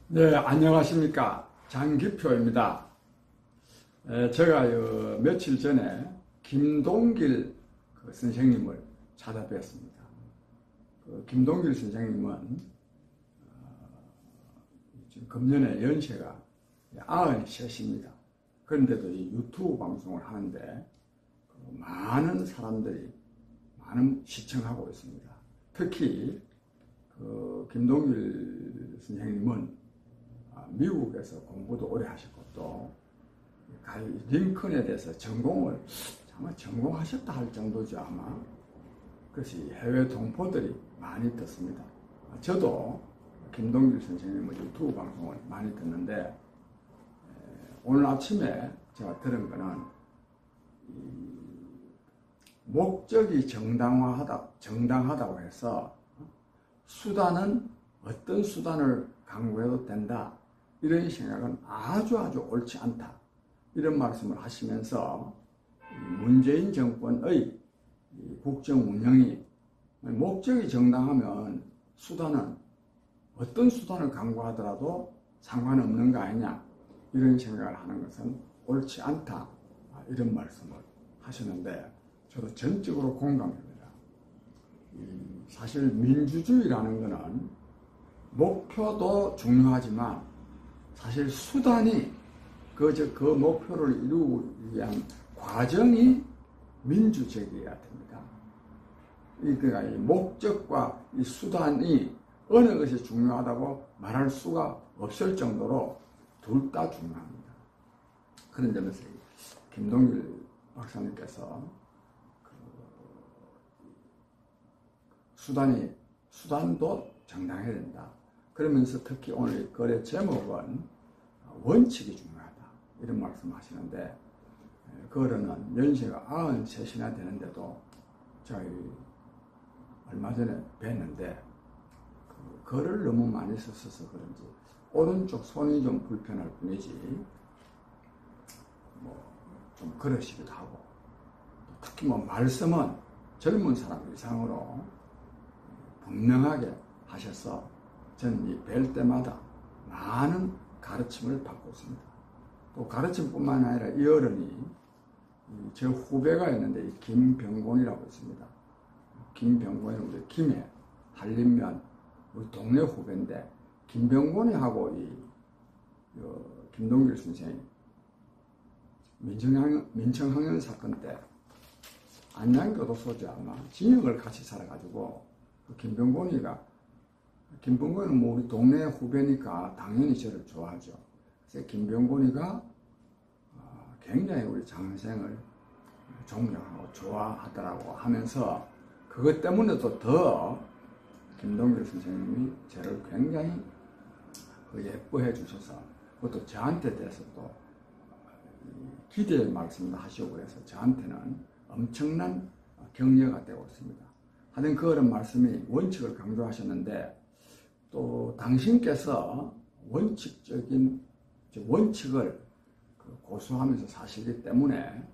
네, 안녕하십니까. 장기표입니다. 제가 며칠 전에 김동길 선생님을 찾아뵀습니다. 김동길 선생님은 지금 금년에 연세가 93입니다. 그런데도 이 유튜브 방송을 하는데 많은 사람들이 많은 시청하고 있습니다. 특히 김동길 선생님은 미국에서 공부도 오래 하셨고 또 링컨에 대해서 전공을 정말 전공하셨다 할 정도죠 아마. 그래서 해외 동포들이 많이 듣습니다. 저도 김동길 선생님의 유튜브 방송을 많이 듣는데 오늘 아침에 제가 들은 거는 목적이 정당하다고 해서 수단은 어떤 수단을 강구해도 된다. 이런 생각은 아주 옳지 않다. 이런 말씀을 하시면서 문재인 정권의 국정 운영이 목적이 정당하면 수단은 어떤 수단을 강구하더라도 상관없는 거 아니냐. 이런 생각을 하는 것은 옳지 않다. 이런 말씀을 하시는데 저도 전적으로 공감합니다. 사실 민주주의라는 것은 목표도 중요하지만 사실 수단이 그 목표를 이루기 위한 과정이 민주적이어야 됩니다. 그러니까 이 목적과 이 수단이 어느 것이 중요하다고 말할 수가 없을 정도로 둘 다 중요합니다. 그런 점에서 김동길 박사님께서 수단도 정당해야 된다. 그러면서 특히 오늘 글의 제목은 원칙이 중요하다. 이런 말씀 하시는데, 그거는 연세가 93이나 되는데도 저희 얼마 전에 뵀는데, 글을 너무 많이 썼어서 그런지, 오른쪽 손이 좀 불편할 뿐이지, 좀 그러시기도 하고, 특히 말씀은 젊은 사람 이상으로 분명하게 하셔서 저는 뵐 때마다 많은 가르침을 받고 있습니다. 또 가르침뿐만 아니라 이 어른이 제 후배가 있는데 김병곤이라고 있습니다. 김병곤이 우리 김해 한림면 우리 동네 후배인데 김병곤이하고 김동길 선생님 민청학년 사건 때 안양교도소죠 아마 징역을 같이 살아가지고 김병곤이는 우리 동네 후배니까 당연히 저를 좋아하죠. 그래서 김병곤이가 굉장히 우리 장 선생을 존경하고 좋아하더라고 하면서 그것 때문에도 더 김동길 선생님이 저를 굉장히 예뻐해 주셔서 그것도 저한테 대해서도 기대의 말씀도 하시고 그래서 저한테는 엄청난 격려가 되고 있습니다. 하여튼 그런 말씀이 원칙을 강조하셨는데 또 당신께서 원칙을 고수하면서 사시기 때문에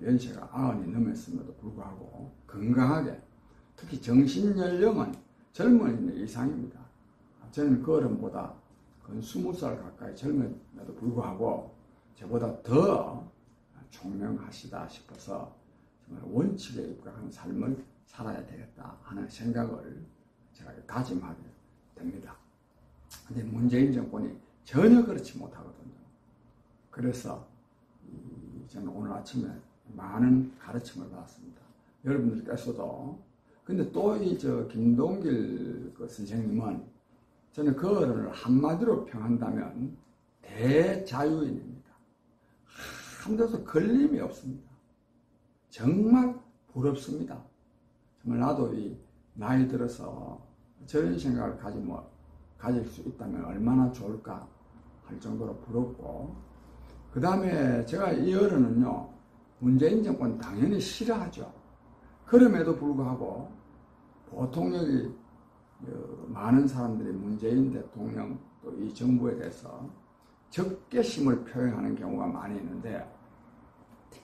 연세가 90이 넘었음에도 불구하고 건강하게 특히 정신연령은 젊은이 이상입니다. 저는 그 어른보다 근 20살 가까이 젊음에도 불구하고 저보다 더 총명하시다 싶어서 정말 원칙에 입각한 삶을 살아야 되겠다 하는 생각을 제가 다짐하게 됩니다. 근데 문재인 정권이 전혀 그렇지 못하거든요. 그래서 저는 오늘 아침에 많은 가르침을 받았습니다. 여러분들께서도. 근데 또 김동길 선생님은 저는 그 어른을 한마디로 평한다면 대자유인입니다. 한 데서 걸림이 없습니다. 정말 부럽습니다. 정말 나도 나이 들어서 저런 생각을 가질 수 있다면 얼마나 좋을까 할 정도로 부럽고, 그 다음에 제가 이 어른은요, 문재인 정권 당연히 싫어하죠. 그럼에도 불구하고 보통 여기 많은 사람들이 문재인 대통령 또 이 정부에 대해서 적개심을 표현하는 경우가 많이 있는데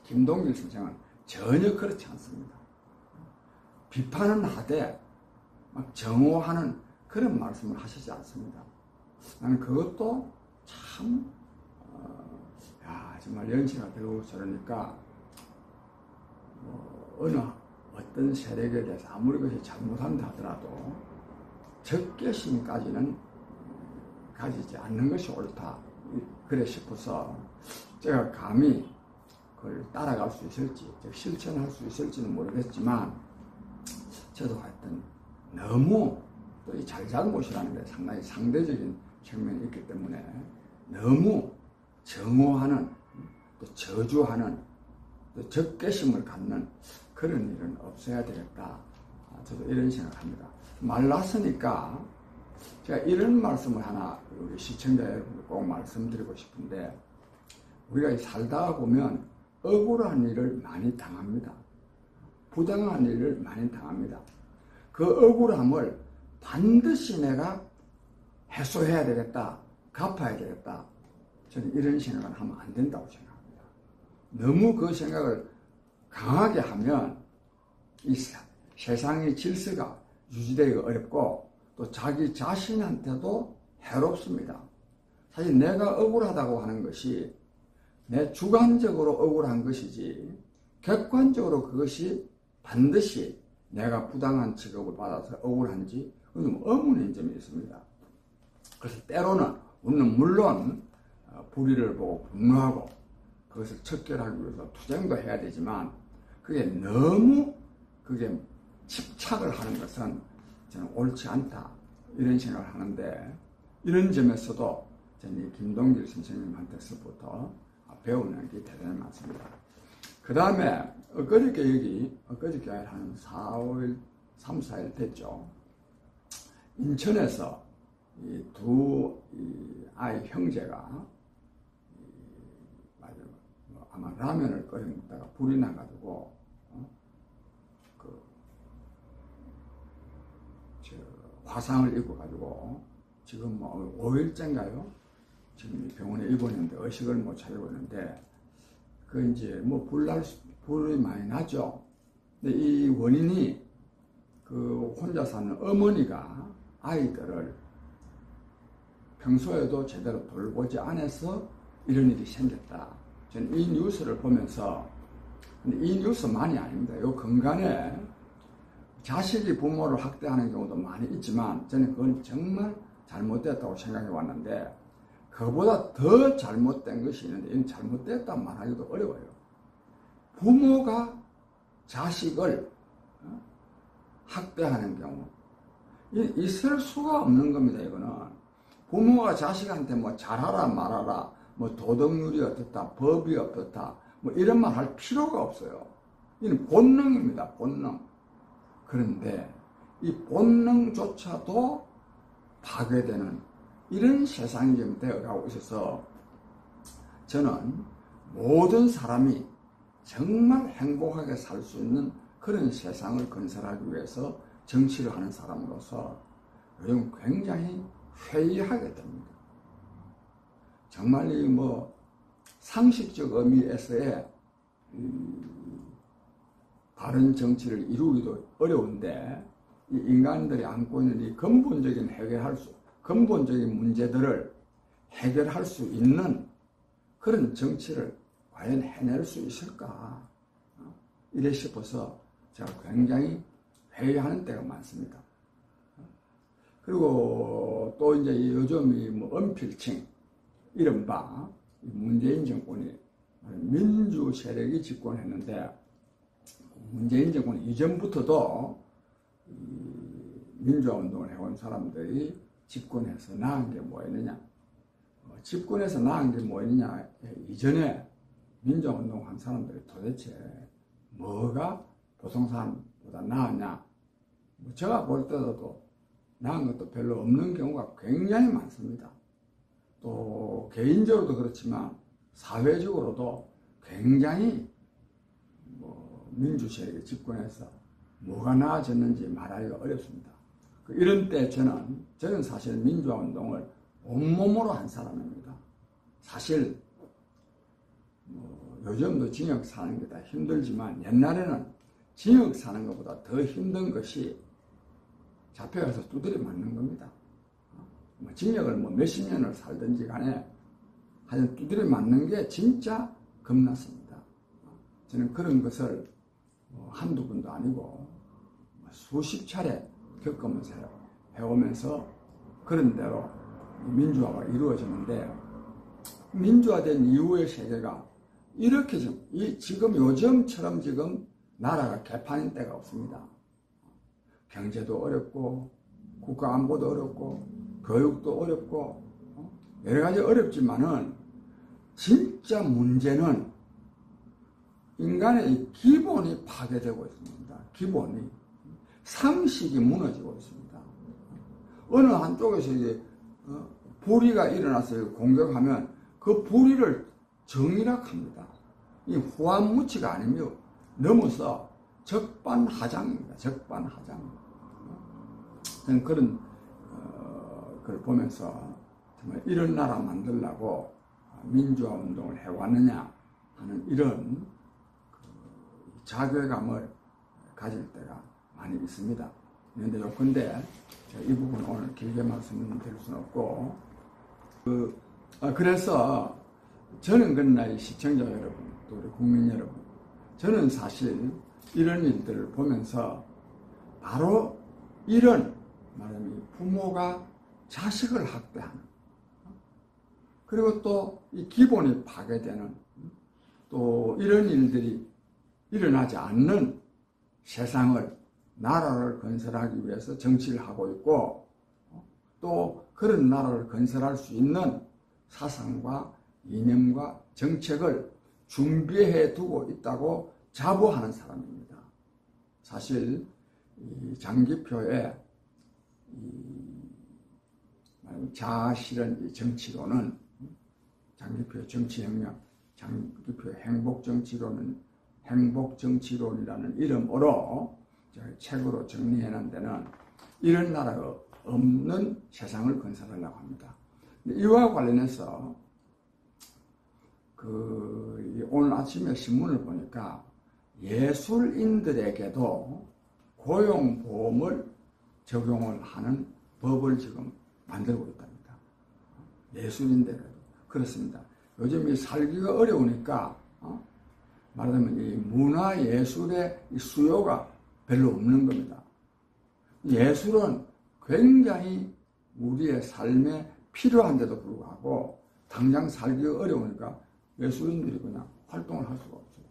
김동길 선생은 전혀 그렇지 않습니다. 비판은 하되 막 정오하는 그런 말씀을 하시지 않습니다. 나는 그것도 참, 정말 연세가 되고 저러니까, 어떤 세력에 대해서 아무리 그것이 잘못한다 하더라도 적개심까지는 가지지 않는 것이 옳다. 그래 싶어서 제가 감히 그걸 따라갈 수 있을지, 실천할 수 있을지는 모르겠지만, 저도 하여튼 너무 또 이 잘잘못이라는 게 상당히 상대적인 측면이 있기 때문에 너무 정오하는, 또 저주하는, 또 적개심을 갖는 그런 일은 없어야 되겠다. 저도 이런 생각을 합니다. 말랐으니까 제가 이런 말씀을 하나 우리 시청자 여러분들 꼭 말씀드리고 싶은데, 우리가 살다가 보면 억울한 일을 많이 당합니다. 부당한 일을 많이 당합니다. 그 억울함을 반드시 내가 해소해야 되겠다, 갚아야 되겠다, 저는 이런 생각을 하면 안 된다고 생각합니다. 너무 그 생각을 강하게 하면 이 세상의 질서가 유지되기가 어렵고 또 자기 자신한테도 해롭습니다. 사실 내가 억울하다고 하는 것이 내 주관적으로 억울한 것이지, 객관적으로 그것이 반드시 내가 부당한 취급을 받아서 억울한지 그건 의문인 점이 있습니다. 그래서 때로는 우리는 물론 불의를 보고 분노하고 그것을 척결하기 위해서 투쟁도 해야 되지만, 그게 너무 집착을 하는 것은 저는 옳지 않다, 이런 생각을 하는데, 이런 점에서도 저는 김동길 선생님한테서부터 배우는 게 대단히 많습니다. 그 다음에 엊그저께 한 3, 4일 됐죠. 인천에서 두 아이 형제가 아마 라면을 끓여 먹다가 불이 나가지고 화상을 입어가지고 지금 5일째인가요? 지금 병원에 입원했는데 의식을 못 차리고 있는데, 그 이제 불이 많이 나죠. 근데 이 원인이 혼자 사는 어머니가 아이들을 평소에도 제대로 돌보지 않아서 이런 일이 생겼다. 저는 이 뉴스를 보면서, 근데 이 뉴스만이 아닙니다. 요 근간에 자식이 부모를 학대하는 경우도 많이 있지만, 저는 그건 정말 잘못됐다고 생각해 왔는데, 그보다 더 잘못된 것이 있는데, 이건 잘못됐다 말하기도 어려워요. 부모가 자식을 학대하는 경우, 있을 수가 없는 겁니다. 이거는 부모가 자식한테 잘하라 말하라, 도덕률이 어떻다, 법이 어떻다, 이런 말 할 필요가 없어요. 이는 본능입니다. 본능. 그런데 이 본능조차도 파괴되는 이런 세상이 좀 되어가고 있어서, 저는 모든 사람이 정말 행복하게 살 수 있는 그런 세상을 건설하기 위해서 정치를 하는 사람으로서 요즘 굉장히 회의하게 됩니다. 정말 상식적 의미에서의 바른 정치를 이루기도 어려운데, 이 인간들이 안고 있는 이 근본적인 문제들을 해결할 수 있는 그런 정치를 과연 해낼 수 있을까? 이래 싶어서 제가 굉장히 회의하는 때가 많습니다. 그리고 또 이제 요즘 은필층, 이른바 문재인 정권이 민주 세력이 집권했는데, 문재인 정권 이전부터도 민주화운동을 해온 사람들이 집권해서 나은 게 뭐였느냐, 집권해서 나은 게 뭐였느냐, 이전에 민주화운동 한 사람들이 도대체 뭐가 보통 사람보다 나았냐, 제가 볼 때도 나은 것도 별로 없는 경우가 굉장히 많습니다. 또 개인적으로도 그렇지만 사회적으로도 굉장히 민주 세력이 집권해서 뭐가 나아졌는지 말하기가 어렵습니다. 이런 때 저는 사실 민주화운동을 온몸으로 한 사람입니다. 사실 요즘도 징역 사는 게 다 힘들지만, 옛날에는 징역 사는 것보다 더 힘든 것이 잡혀가서 두드려 맞는 겁니다. 징역을 뭐 몇십 년을 살든지 간에 하여튼 두드려 맞는 게 진짜 겁났습니다. 저는 그런 것을 한두 번도 아니고 수십 차례 겪으면서 해오면서 그런 대로 민주화가 이루어지는데, 민주화된 이후의 세계가 이렇게 지금 요즘처럼 지금 나라가 개판인 때가 없습니다. 경제도 어렵고 국가 안보도 어렵고 교육도 어렵고 여러 가지 어렵지만은 진짜 문제는 인간의 이 기본이 파괴되고 있습니다. 기본이, 상식이 무너지고 있습니다. 어느 한쪽에서 이제 불의가 일어나서 공격하면 그 불의를 정의락합니다. 이 후한무치가 아니며 넘어서 적반하장입니다. 적반하장. 저는 그런 걸 보면서 정말 이런 나라 만들려고 민주화 운동을 해왔느냐 하는 이런 자괴감을 가질 때가 많이 있습니다. 그런데 요컨대 이 부분 오늘 길게 말씀드릴 수는 없고, 그래서 저는 그러나 이 시청자 여러분, 또 우리 국민 여러분, 저는 사실 이런 일들을 보면서 바로 이런 말하자면 부모가 자식을 학대하는, 그리고 또 이 기본이 파괴되는, 또 이런 일들이 일어나지 않는 세상을, 나라를 건설하기 위해서 정치를 하고 있고, 또 그런 나라를 건설할 수 있는 사상과 이념과 정책을 준비해 두고 있다고 자부하는 사람입니다. 사실 이 장기표의 자아실현 정치론은, 장기표의 정치혁명, 장기표의 행복정치론은 행복정치론이라는 이름으로 책으로 정리해놓은 데는 이런 나라가 없는 세상을 건설하려고 합니다. 이와 관련해서 오늘 아침에 신문을 보니까 예술인들에게도 고용보험을 적용을 하는 법을 지금 만들고 있답니다. 예술인들에게도. 그렇습니다. 요즘 이 살기가 어려우니까 말하자면 이 문화예술의 수요가 별로 없는 겁니다. 예술은 굉장히 우리의 삶에 필요한데도 불구하고 당장 살기가 어려우니까 예술인들이 그냥 활동을 할 수가 없어요.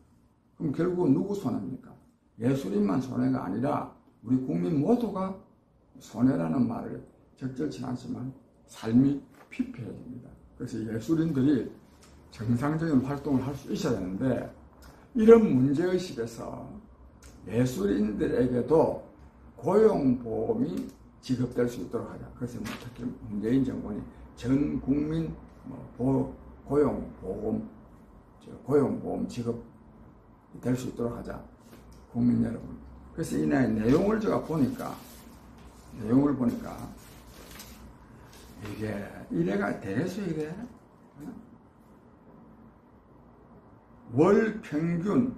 그럼 결국은 누구 손해입니까? 예술인만 손해가 아니라 우리 국민 모두가 손해라는 말을 적절치 않지만 삶이 피폐해집니다. 그래서 예술인들이 정상적인 활동을 할 수 있어야 되는데, 이런 문제의식에서 예술인들에게도 고용보험이 지급될 수 있도록 하자. 그래서 특히 문재인 정권이 전 국민 고용보험 지급될 수 있도록 하자. 국민 여러분. 그래서 이 내용을 제가 보니까 이게 이래가 되겠어 이게? 월 평균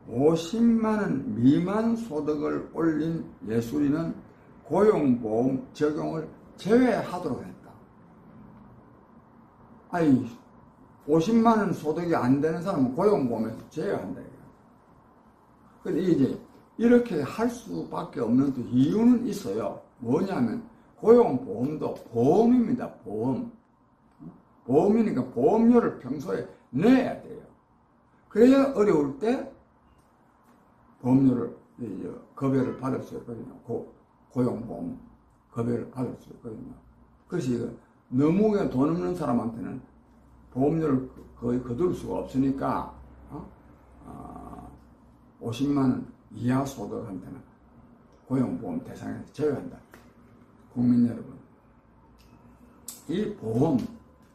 50만원 미만 소득을 올린 예술인은 고용보험 적용을 제외하도록 했다. 아이, 50만원 소득이 안 되는 사람은 고용보험에서 제외한다. 근데 이제 이렇게 할 수밖에 없는 또 이유는 있어요. 뭐냐면 고용보험도 보험입니다. 보험이니까 보험료를 평소에 내야 돼요. 그래야 어려울 때 보험료를, 급여를 받을 수 있거든요. 고용보험 급여를 받을 수 있거든요. 그래서 이거 너무 그냥 돈 없는 사람한테는 보험료를 거의 거둘 수가 없으니까 50만원 이하 소득한테는 고용보험 대상에서 제외한다. 국민 여러분, 이 보험,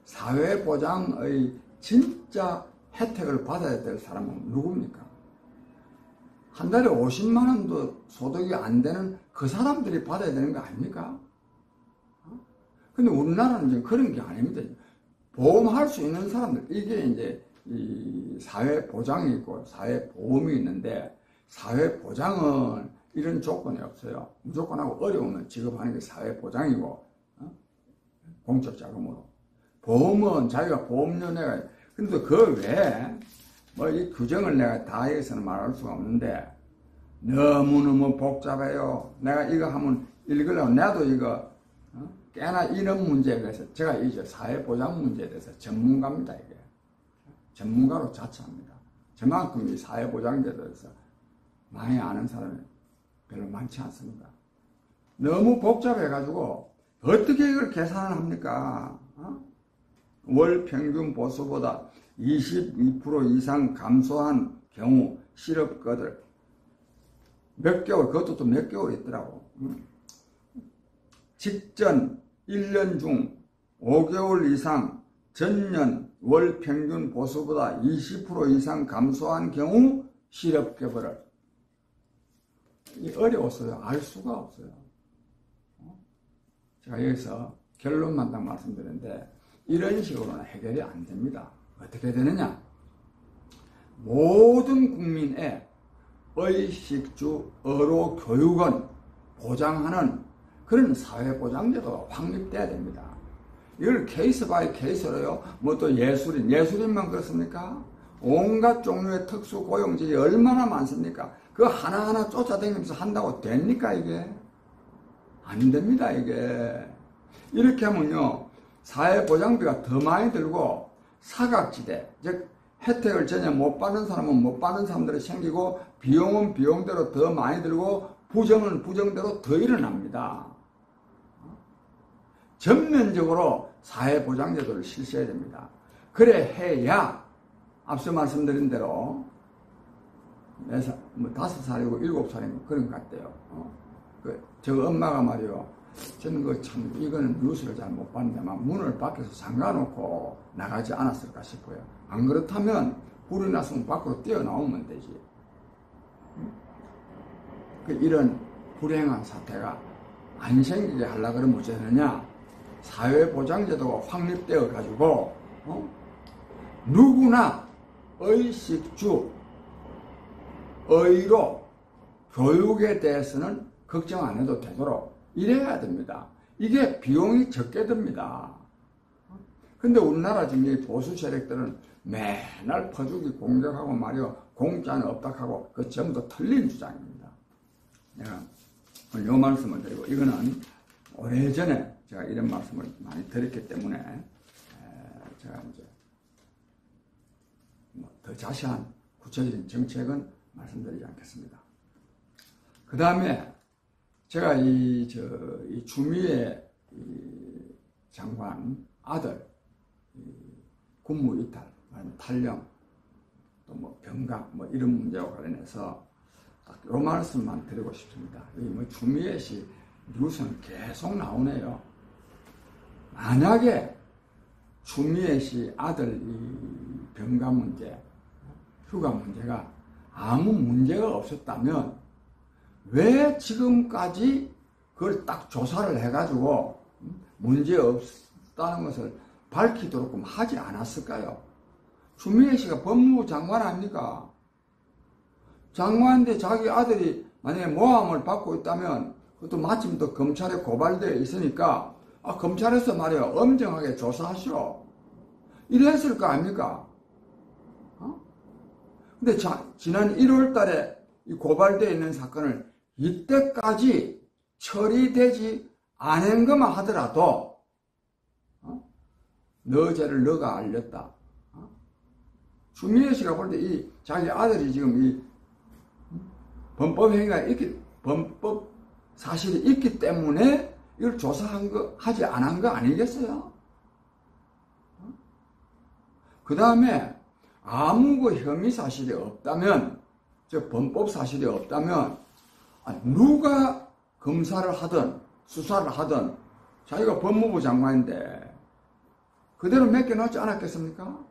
사회보장의 진짜 혜택을 받아야 될 사람은 누굽니까? 한 달에 50만원도 소득이 안 되는 그 사람들이 받아야 되는 거 아닙니까? 근데 우리나라는 지금 그런 게 아닙니다. 보험할 수 있는 사람들, 이게 이제 이 사회보장이 있고 사회보험이 있는데, 사회보장은 이런 조건이 없어요. 무조건 하고 어려우면 지급하는 게 사회보장이고, 공적 자금으로. 보험은 자기가 보험료 내가, 근데 그 외에 뭐 이 규정을 내가 다 여기서는 말할 수가 없는데 너무너무 복잡해요. 내가 이거 하면 읽으려고 나도 이거 꽤나 이런 문제에 대해서 제가 이제 사회보장 문제에 대해서 전문가입니다. 이게 전문가로 자처합니다. 저만큼 이 사회보장제도에 대해서 많이 아는 사람이 별로 많지 않습니다. 너무 복잡해가지고 어떻게 이걸 계산을 합니까? 월 평균 보수보다 22% 이상 감소한 경우 실업거들 몇 개월, 그것도 또 몇 개월 있더라고. 직전 1년 중 5개월 이상 전년 월 평균 보수보다 20% 이상 감소한 경우 실업계벌을. 어려웠어요. 알 수가 없어요. 제가 여기서 결론만 딱 말씀드렸는데 이런 식으로는 해결이 안 됩니다. 어떻게 되느냐? 모든 국민의 의식주, 의료, 교육은 보장하는 그런 사회보장제도가 확립돼야 됩니다. 이걸 케이스 바이 케이스로요. 뭐 또 예술인만 그렇습니까? 온갖 종류의 특수 고용직이 얼마나 많습니까? 그 하나하나 쫓아다니면서 한다고 됩니까 이게? 안 됩니다 이게. 이렇게 하면요. 사회보장비가 더 많이 들고 사각지대, 즉 혜택을 전혀 못 받는 사람은 못 받는 사람들이 생기고 비용은 비용대로 더 많이 들고 부정은 부정대로 더 일어납니다. 전면적으로 사회보장제도를 실시해야 됩니다. 그래 해야 앞서 말씀드린 대로 5살이고 7살이고 그런 것 같대요. 저 엄마가 말이요. 저는 참 이거는 뉴스를 잘 못 봤는데 막 문을 밖에서 잠가놓고 나가지 않았을까 싶어요. 안 그렇다면 불이 났으면 밖으로 뛰어나오면 되지. 이런 불행한 사태가 안 생기게 하려고 그러면 어찌 되느냐? 사회보장제도가 확립되어 가지고 누구나 의식주, 의료, 교육에 대해서는 걱정 안 해도 되도록 이래야 됩니다. 이게 비용이 적게 듭니다. 근데 우리나라 지금 이 보수 세력들은 맨날 퍼주기 공격하고 말이요. 공짜는 없다 하고 그 전부 다 틀린 주장입니다. 내가 오늘 요 말씀을 드리고 이거는 오래전에 제가 이런 말씀을 많이 드렸기 때문에 제가 이제 더 자세한 구체적인 정책은 말씀드리지 않겠습니다. 그 다음에 제가 이 주미애 장관 아들 군무 이탈, 탈령, 또 뭐 병각 뭐 이런 문제와 관련해서 딱 요 말씀만 드리고 싶습니다. 이 주미애 씨 뉴스는 계속 나오네요. 만약에 주미애 씨 아들 이 병가 문제, 휴가 문제가 아무 문제가 없었다면 왜 지금까지 그걸 딱 조사를 해가지고 문제 없다는 것을 밝히도록 하지 않았을까요? 주미애 씨가 법무부 장관 아닙니까? 장관인데 자기 아들이 만약에 모함을 받고 있다면 그것도 마침 또 검찰에 고발되어 있으니까 검찰에서 말이야 엄정하게 조사하시오. 이랬을 거 아닙니까? 근데 지난 1월 달에 이 고발되어 있는 사건을 이때까지 처리되지 않은 것만 하더라도 너 죄를 너가 알렸다. 주미애 씨가 볼 때 이 자기 아들이 지금 이 범법 행위가 범법 사실이 있기 때문에 이걸 하지 않은 거 아니겠어요? 그 다음에 아무 그 혐의 사실이 없다면, 즉 범법 사실이 없다면 누가 검사를 하든 수사를 하든 자기가 법무부 장관인데 그대로 맡겨놓지 않았겠습니까?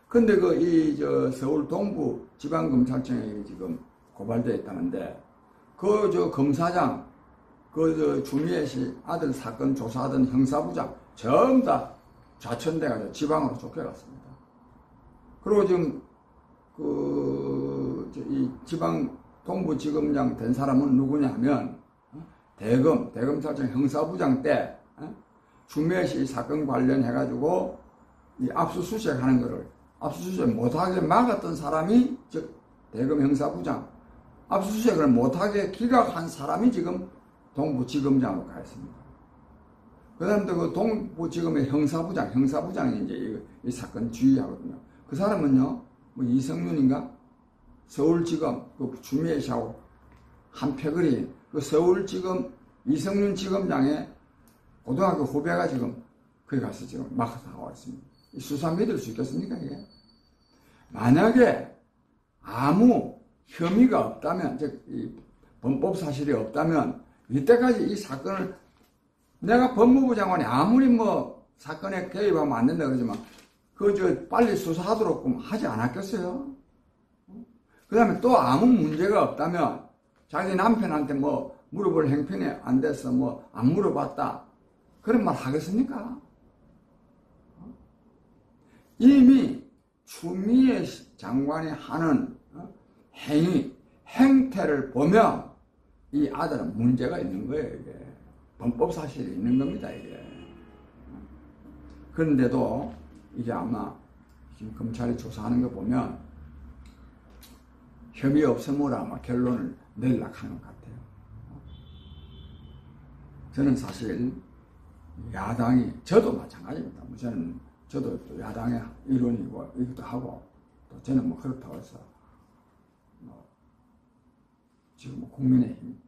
근데 서울 동부 지방검찰청에 지금 고발되어 있다는데 검사장, 주미애 씨 아들 사건 조사하던 형사부장 전부 다 좌천돼가지고 지방으로 쫓겨갔습니다. 그리고 지금 이 지방 동부지검장 된 사람은 누구냐 하면 대검찰청 형사부장 때 추미애 씨 사건 관련해가지고 이 압수수색 하는 거를 압수수색 못하게 막았던 사람이, 즉 대검 형사부장, 압수수색을 못하게 기각한 사람이 지금 동부지검장으로 가 있습니다. 그 다음에 그 동부지검의 형사부장이 이제 이 사건 주의하거든요. 그 사람은요, 뭐 이성윤인가? 서울지검, 그 추미애 씨하고 한 패거리, 그 서울지검 이성윤 지검장의 고등학교 후배가 지금 거기 가서 지금 막아서 나와 있습니다. 이 수사 믿을 수 있겠습니까, 이게? 만약에 아무 혐의가 없다면, 즉, 이 범법 사실이 없다면, 이때까지 이 사건을, 내가 법무부 장관이 아무리 뭐 사건에 개입하면 안 된다 그러지만, 빨리 수사하도록 하지 않았겠어요? 그 다음에 또 아무 문제가 없다면, 자기 남편한테 뭐 물어볼 행편이 안 돼서 뭐 안 물어봤다. 그런 말 하겠습니까? 이미 추미애 장관이 하는 행태를 보면 이 아들은 문제가 있는 거예요, 이게. 범법 사실이 있는 겁니다, 이게. 그런데도 이게 아마 지금 검찰이 조사하는 거 보면 혐의 없음으로 아마 결론을 내리려고 하는 것 같아요. 저는 사실 야당이, 저도 마찬가지입니다. 저도 또 야당의 일원이고 이것도 하고, 또 저는 뭐 그렇다고 해서 지금 뭐 국민의힘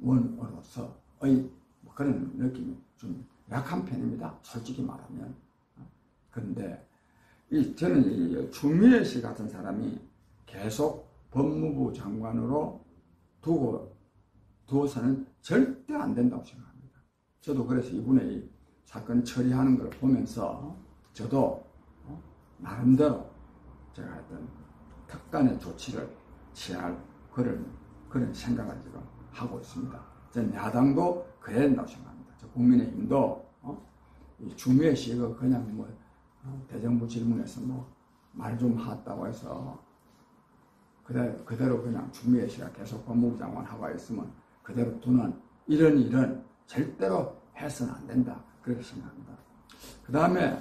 당원으로서의 뭐 그런 느낌이 좀 약한 편입니다. 솔직히 말하면. 그런데 저는 이 추미애 씨 같은 사람이 계속 법무부 장관으로 두어서는 절대 안 된다고 생각합니다. 저도 그래서 이번에 이 사건 처리하는 걸 보면서 저도 나름대로 제가 했던 특단의 조치를 취할 그런 생각을 지금 하고 있습니다. 저는 야당도 그래야 된다고 생각합니다. 저 국민의힘도 이 추미애 씨가 그냥 뭐 대정부 질문에서 뭐 말 좀 했다고 해서 그대로 그냥 추미애 씨가 계속 법무부 장관 하고 있으면 그대로 두는 이런 일은 절대로 해서는 안 된다. 그렇게 생각합니다. 그 다음에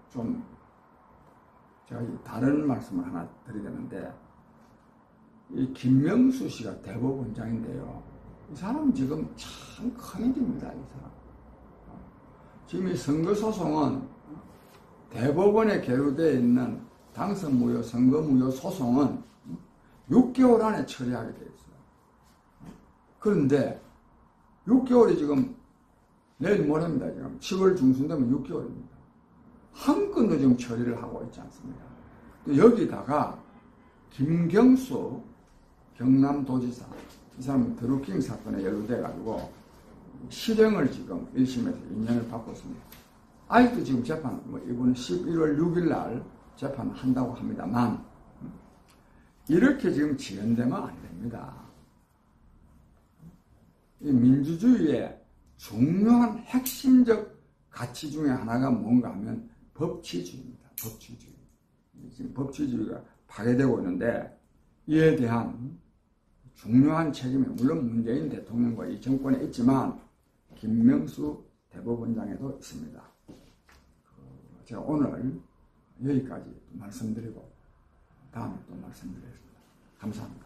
좀 제가 다른 말씀을 하나 드리겠는데, 이 김명수 씨가 대법원장인데요. 이 사람은 지금 참 큰일입니다. 이 사람. 지금 이 선거소송은 대법원에 계류되어 있는 당선무효, 선거무효 소송은 6개월 안에 처리하게 되어 있어요. 그런데 6개월이 지금 내일 모레입니다. 지금 10월 중순 되면 6개월입니다. 한 건도 지금 처리를 하고 있지 않습니다. 또 여기다가 김경수 경남도지사, 이 사람은 드루킹 사건에 연루돼가지고 실형을 지금 1심에서 2년을 받고 있습니다. 아직도 지금 재판, 이번 11월 6일 날 재판을 한다고 합니다만, 이렇게 지금 지연되면 안 됩니다. 이 민주주의의 중요한 핵심적 가치 중에 하나가 뭔가 하면 법치주의입니다. 법치주의. 지금 법치주의가 파괴되고 있는데, 이에 대한 중요한 책임이 물론 문재인 대통령과 이 정권에 있지만 김명수 대법원장에도 있습니다. 제가 오늘 여기까지 말씀드리고 다음에 또 말씀드리겠습니다. 감사합니다.